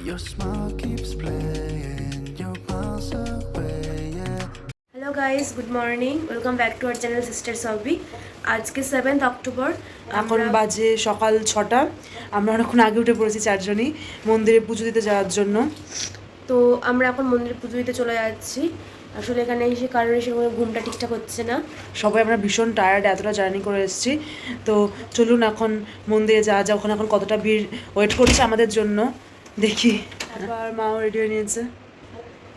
Your smile keeps playing, you're miles away, yeah. Hello guys, good morning, welcome back to our channel sister সবি। আজকে 7th October, এখন বাজে সকাল 6টা। আমরা অনেকক্ষণ আগে উঠে পড়েছি চারজনই মন্দিরে পুজো দিতে যাওয়ার জন্য। তো আমরা এখন মন্দিরে পুজো দিতে চলে যাচ্ছি। আসলে এখানে এসে কারোর এসে ঘুমটা ঠিকঠাক হচ্ছে না, সবাই আমরা ভীষণ টায়ার্ড, এতটা জার্নি করে এসেছি। তো চলুন এখন মন্দিরে যাওয়া যাক। ওখানে এখন কতটা ভিড় ওয়েট করছে আমাদের জন্য দেখি। আবার মাও রেডি হয়ে নিয়েছে,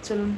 চলুন।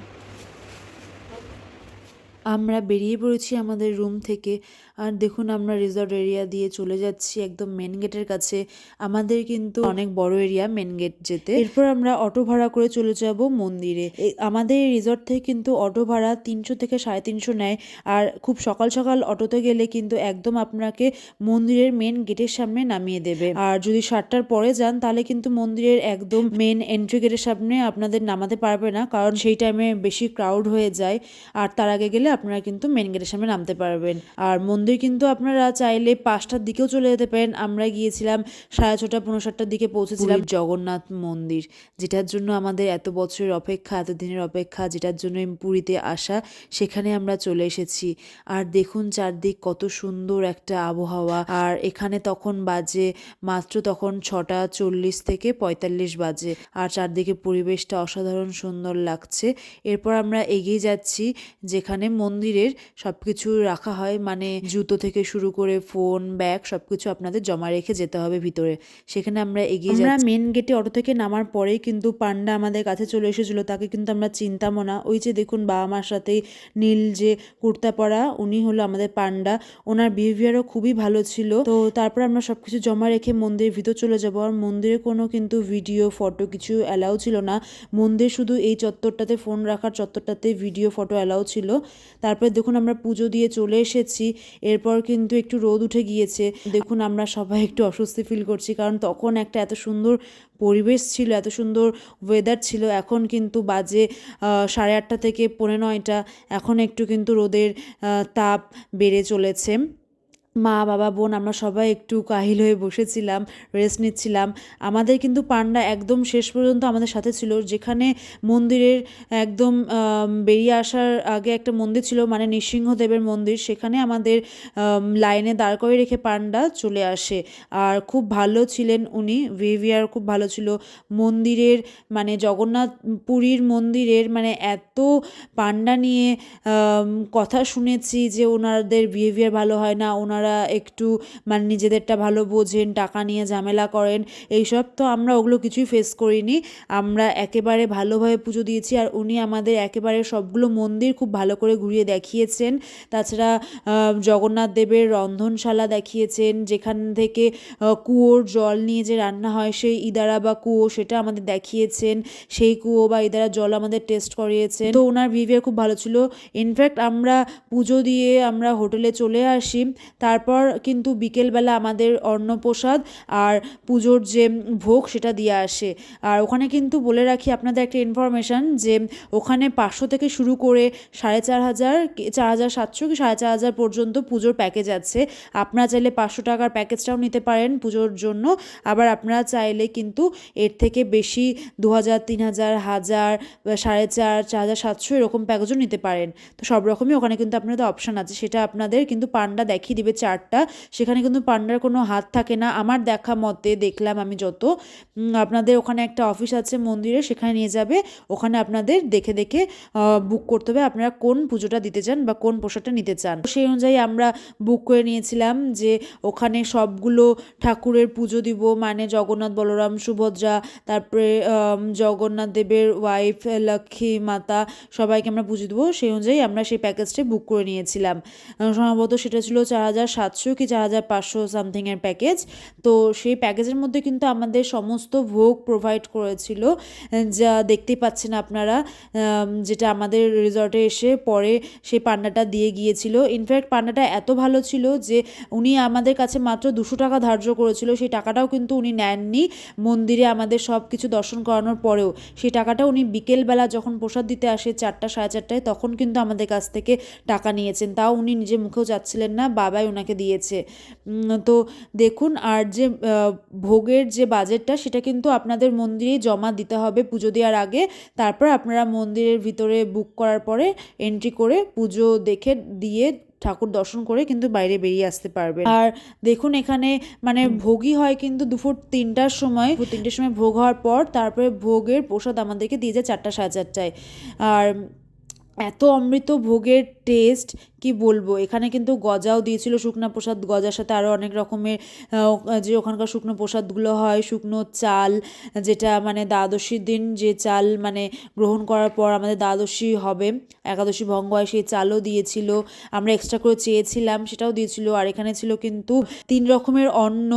আমরা বেরিয়ে পড়েছি আমাদের রুম থেকে। আর দেখুন আমরা রিসর্ট এরিয়া দিয়ে চলে যাচ্ছি একদম মেন গেটের কাছে। আমাদের কিন্তু অনেক বড় এরিয়া মেন গেট যেতে। এরপর আমরা অটো ভাড়া করে চলে যাব মন্দিরে। আমাদের রিসর্ট থেকে কিন্তু অটো ভাড়া 300 থেকে 350 নেয়। আর খুব সকাল সকাল অটোতে গেলে কিন্তু একদম আপনাকে মন্দিরের মেন গেটের সামনে নামিয়ে দেবে। আর যদি 7টার পরে যান তাহলে কিন্তু মন্দিরের একদম মেন এন্ট্রি গেটের সামনে আপনাদের নামাতে পারবে না, কারণ সেই টাইমে বেশি ক্রাউড হয়ে যায়। আর তার আগে গেলে আপনারা কিন্তু মেন গেটের সামনে নামতে পারবেন। আর মন্দির কিন্তু আপনারা চাইলে 5টার দিকেও চলে যেতে পারেন। আমরা গিয়েছিলাম 6:30 পৌনে 7টার দিকে পৌঁছেছিলাম জগন্নাথ মন্দির, যেটার জন্য আমাদের এত বছরের অপেক্ষা, এত দিনের অপেক্ষা, যেটার জন্য পুরীতে আসা, সেখানে আমরা চলে এসেছি। আর দেখুন চারদিক কত সুন্দর একটা আবহাওয়া। আর এখানে তখন বাজে মাত্র তখন 6:40 থেকে 45 বাজে। আর চারদিকে পরিবেশটা অসাধারণ সুন্দর লাগছে। এরপর আমরা এগিয়ে যাচ্ছি যেখানে মন্দিরের সবকিছু রাখা হয়, মানে জুতো থেকে শুরু করে ফোন, ব্যাগ সবকিছু আপনাদের জমা রেখে যেতে হবে ভিতরে। সেখানে আমরা এগিয়ে যাচ্ছি। আমরা মেন গেটে অটো থেকে নামার পরেই কিন্তু পান্ডা আমাদের কাছে চলে এসেছিল। তাকে কিন্তু আমরা চিনতামও না। ওই যে দেখুন বাবা মার সাথেই নীল যে কুর্তা পরা, উনি হলো আমাদের পান্ডা। ওনার বিহেভিয়ারও খুবই ভালো ছিল। তো তারপর আমরা সবকিছু জমা রেখে মন্দিরের ভিতর চলে যাবো। আর মন্দিরে কোনো কিন্তু ভিডিও ফটো কিছু অ্যালাউ ছিল না। মন্দির শুধু এই চত্বরটাতে, ফোন রাখার চত্বরটাতে ভিডিও ফটো অ্যালাউ ছিল। তারপরে দেখুন আমরা পুজো দিয়ে চলে এসেছি। এরপর কিন্তু একটু রোদ উঠে গিয়েছে। দেখুন আমরা সবাই একটু অস্বস্তি ফিল করছি, কারণ তখন একটা এত সুন্দর পরিবেশ ছিল, এত সুন্দর ওয়েদার ছিল। এখন কিন্তু বাজে 8:30 থেকে 9:45। এখন একটু কিন্তু রোদের তাপ বেড়ে চলেছে। মা বাবা বোন আমরা সবাই একটু কাহিল হয়ে বসেছিলাম, রেস্ট নিচ্ছিলাম। আমাদের কিন্তু পান্ডা একদম শেষ পর্যন্ত আমাদের সাথে ছিল। যেখানে মন্দিরের একদম বেরিয়ে আসার আগে একটা মন্দির ছিল, মানে নৃসিংহদেবের মন্দির, সেখানে আমাদের লাইনে দাঁড় করে রেখে পান্ডা চলে আসে। আর খুব ভালো ছিলেন উনি, বিহেভিয়ার খুব ভালো ছিল। মন্দিরের মানে জগন্নাথ পুরীর মন্দিরের মানে এত পান্ডা নিয়ে কথা শুনেছি যে ওনাদের বিহেভিয়ার ভালো হয় না, ওনারা একটু মানে নিজেদেরটা ভালো বোঝেন, টাকা নিয়ে ঝামেলা করেন, এইসব। তো আমরা ওগুলো কিছুই ফেস করিনি। আমরা একেবারে ভালোভাবে পুজো দিয়েছি। আর উনি আমাদের একেবারে সবগুলো মন্দির খুব ভালো করে ঘুরিয়ে দেখিয়েছেন। তাছাড়া জগন্নাথ দেবের রন্ধনশালা দেখিয়েছেন, যেখান থেকে কুয়োর জল নিয়ে যে রান্না হয়, সেই ইদারা বা কুয়ো, সেটা আমাদের দেখিয়েছেন। সেই কুয়ো বা ইদারা জল আমাদের টেস্ট করিয়েছেন। তো ওনার বিহেভিয়ার খুব ভালো ছিল। ইনফ্যাক্ট আমরা পুজো দিয়ে আমরা হোটেলে চলে আসি। তারপর কিন্তু বিকেলবেলা আমাদের অন্নপ্রসাদ আর পুজোর যে ভোগ সেটা দিয়ে আসে। আর ওখানে কিন্তু বলে রাখি আপনাদের একটা ইনফরমেশান, যে ওখানে 500 থেকে শুরু করে 4,500, 4,700 কি 4,500 পর্যন্ত পুজোর প্যাকেজ আছে। আপনারা চাইলে 500 টাকার প্যাকেজটাও নিতে পারেন পুজোর জন্য। আবার আপনারা চাইলে কিন্তু এর থেকে বেশি 2,000, 3,000, 1,000, 4,500, 4,700 এরকম প্যাকেজও নিতে পারেন। তো সব রকমই ওখানে কিন্তু আপনাদের অপশান আছে। সেটা আপনাদের কিন্তু পান্ডা দেখিয়ে দিবে চার্টটা। সেখানে কিন্তু পান্ডার কোনো হাত থাকে না আমার দেখা মতে, দেখলাম আমি যত। আপনাদের ওখানে একটা অফিস আছে মন্দিরে, সেখানে নিয়ে যাবে। ওখানে আপনাদের দেখে দেখে বুক করতে হবে আপনারা কোন পুজোটা দিতে চান বা কোন প্রসাদটা নিতে চান। সেই অনুযায়ী আমরা বুক করে নিয়েছিলাম যে ওখানে সবগুলো ঠাকুরের পুজো দিব, মানে জগন্নাথ, বলরাম, সুভদ্রা, তারপরে জগন্নাথ দেবের ওয়াইফ লক্ষ্মী মাতা, সবাইকে আমরা পুজো দেবো। সেই অনুযায়ী আমরা সেই প্যাকেজটা বুক করে নিয়েছিলাম। সম্ভবত সেটা ছিল 4,700 কি 4,500 সামথিংয়ের প্যাকেজ। তো সেই প্যাকেজের মধ্যে কিন্তু আমাদের সমস্ত ভোগ প্রোভাইড করেছিল, যা দেখতেই পাচ্ছেন আপনারা, যেটা আমাদের রিসর্টে এসে পরে সেই পান্ডাটা দিয়ে গিয়েছিল। ইনফ্যাক্ট পান্ডাটা এত ভালো ছিল যে উনি আমাদের কাছে মাত্র 200 টাকা ধার্য করেছিল। সেই টাকাটাও কিন্তু উনি নেননি। মন্দিরে আমাদের সব কিছু দর্শন করানোর পরেও সেই টাকাটা উনি বিকেলবেলা যখন প্রসাদ দিতে আসে 4টা 4:30টায়, তখন কিন্তু আমাদের কাছ থেকে টাকা নিয়েছেন। তাও উনি নিজে মুখেও যাচ্ছিলেন না, বাবাই ওনাকে ওনাকে দিয়েছে। তো দেখুন, আর যে ভোগের যে বাজেটটা সেটা কিন্তু আপনাদের মন্দিরেই জমা দিতে হবে পুজো দেওয়ার আগে। তারপর আপনারা মন্দিরের ভিতরে বুক করার পরে এন্ট্রি করে পুজো দেখে দিয়ে ঠাকুর দর্শন করে কিন্তু বাইরে বেরিয়ে আসতে পারবেন। আর দেখুন এখানে মানে ভোগই হয় কিন্তু দুপুর 3টার সময়, 3টের সময় ভোগ হওয়ার পর তারপরে ভোগের প্রসাদ আমাদেরকে দিয়ে যায় 4টা সাড়ে 4টায়। আর এত অমৃত ভোগের টেস্ট কি বলবো। এখানে কিন্তু গজাও দিয়েছিল, শুকনো প্রসাদ, গজার সাথে আরও অনেক রকমের যে ওখানকার শুকনো প্রসাদগুলো হয়, শুকনো চাল, যেটা মানে দ্বাদশীর দিন যে চাল মানে গ্রহণ করার পর আমাদের দ্বাদশী হবে, একাদশী ভঙ্গ হয়, সেই চালও দিয়েছিল। আমরা এক্সট্রা করে চেয়েছিলাম, সেটাও দিয়েছিল। আর এখানে ছিল কিন্তু 3 রকমের অন্ন,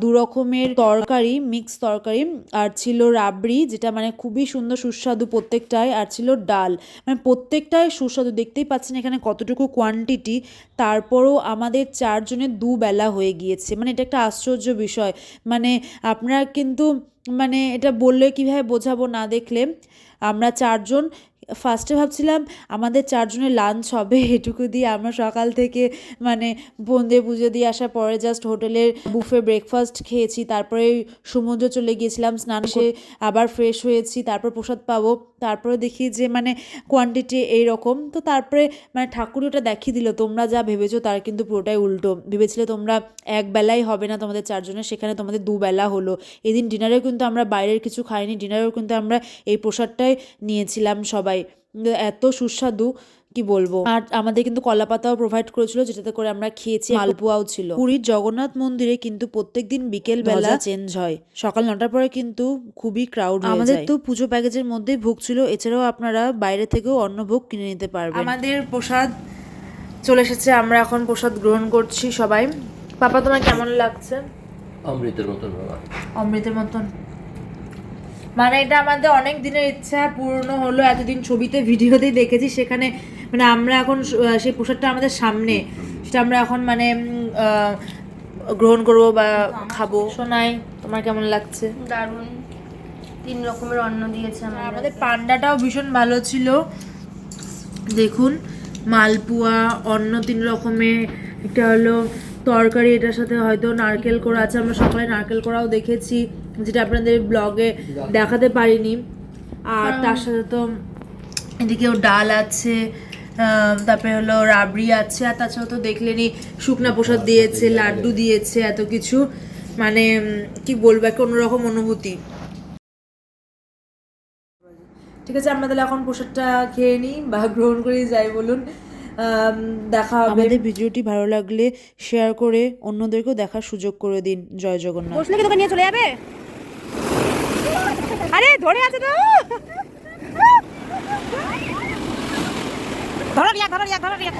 2 রকমের তরকারি, মিক্স তরকারি, আর ছিল রাবড়ি, যেটা মানে খুবই সুন্দর সুস্বাদু প্রত্যেকটাই, আর ছিল ডাল, মানে প্রত্যেকটাই সুস্বাদু। দেখতেই পাচ্ছেন এখানে কতটুকু কোয়ান্টিটি, তারপরও আমাদের 4 জনের 2 বেলা হয়ে গিয়েছে। মানে এটা একটা আশ্চর্য বিষয়। মানে আপনারা কিন্তু মানে এটা বললে কীভাবে বোঝাবো না দেখলে। আমরা 4 জন ফার্স্টে ভাবছিলাম আমাদের 4 জনের লাঞ্চ হবে, এটুকু দিয়ে আমরা সকাল থেকে মানে মন্দিরে পুজো দিয়ে আসার পরে জাস্ট হোটেলের বুফে ব্রেকফাস্ট খেয়েছি, তারপরে সমুদ্র চলে গিয়েছিলাম, স্নান করে আবার ফ্রেশ হয়েছি, তারপর প্রসাদ পাবো। তারপরে দেখি যে মানে কোয়ান্টিটি এইরকম। তো তারপরে মানে ঠাকুর ওটা দেখিয়ে দিল, তোমরা যা ভেবেছো তার কিন্তু পুরোটাই উল্টো। ভেবেছিলে তোমরা এক বেলাই হবে না তোমাদের 4 জনের, সেখানে তোমাদের 2 বেলা হলো। এদিন ডিনারেও কিন্তু আমরা বাইরের কিছু খাইনি, ডিনারেও কিন্তু আমরা এই প্রসাদটাই নিয়েছিলাম সবাই। এত সুস্বাদু কি বলবো। আর আমাদের কিন্তু কলা পাতাও প্রোভাইড করেছিল, যেটাতে করে আমরা খেয়েছি, মালপোয়াও ছিল। পুরীর জগন্নাথ মন্দিরে কিন্তু প্রত্যেকদিন বিকেল বেলা চেঞ্জ হয়, সকাল 9টার পরে কিন্তু খুবই ক্রাউড হয়ে যায়। আমাদের তো পুজো প্যাকেজের মধ্যেই ভোগ ছিল, এছাড়াও আপনারা বাইরে থেকেও অন্য ভোগ কিনে নিতে পারবেন। আমাদের প্রসাদ চলে এসেছে, আমরা এখন প্রসাদ গ্রহণ করছি সবাই। পাপা তোমার কেমন লাগছে? অমৃতের মতন বাবা, অমৃতের মতন। মানে এটা আমাদের অনেক দিনের ইচ্ছা পূর্ণ হলো। এতদিন ছবিতে ভিডিওতেই দেখেছি, সেখানে মানে আমরা এখন সেই প্রসাদটা আমাদের সামনে, সেটা আমরা এখন মানে গ্রহণ করবো বা খাবো। শোনাই তোমার কেমন লাগছে? দারুণ, 3 রকমের অন্ন দিয়েছে আমাদের পান্ডাটাও ভীষণ ভালো ছিল। দেখুন মালপোয়া, অন্ন 3 রকমের, একটা হলো তরকারি, এটার সাথে হয়তো নারকেল কোড়া আছে, আমরা সকালে নারকেল কোড়াও দেখেছি, যেটা আপনাদের ব্লগে দেখাতে পারিনি। আর তার সাথে তো এদিকেও ডাল আছে, তারপরে হলো রাবড়ি আছে, আর তাছাড়া তো দেখলেনি শুকনা প্রসাদ দিয়েছে, লাড্ডু দিয়েছে, এত কিছু মানে কি বলবো, একটা অন্যরকম অনুভূতি। ঠিক আছে, আমরা তাহলে এখন প্রসাদটা খেয়ে নিই বা গ্রহণ করেই যাই বলুন। দেখা হবে। আমাদের ভিডিওটি ভালো লাগলে শেয়ার করে অন্যদেরকেও দেখার সুযোগ করে দিন। জয় জগন্নাথ। বসলে কি তোকে নিয়ে চলে যাবে? আরে ধরে আছে তো, ধরো রিয়া, ধরো রিয়া, ধরো রিয়া।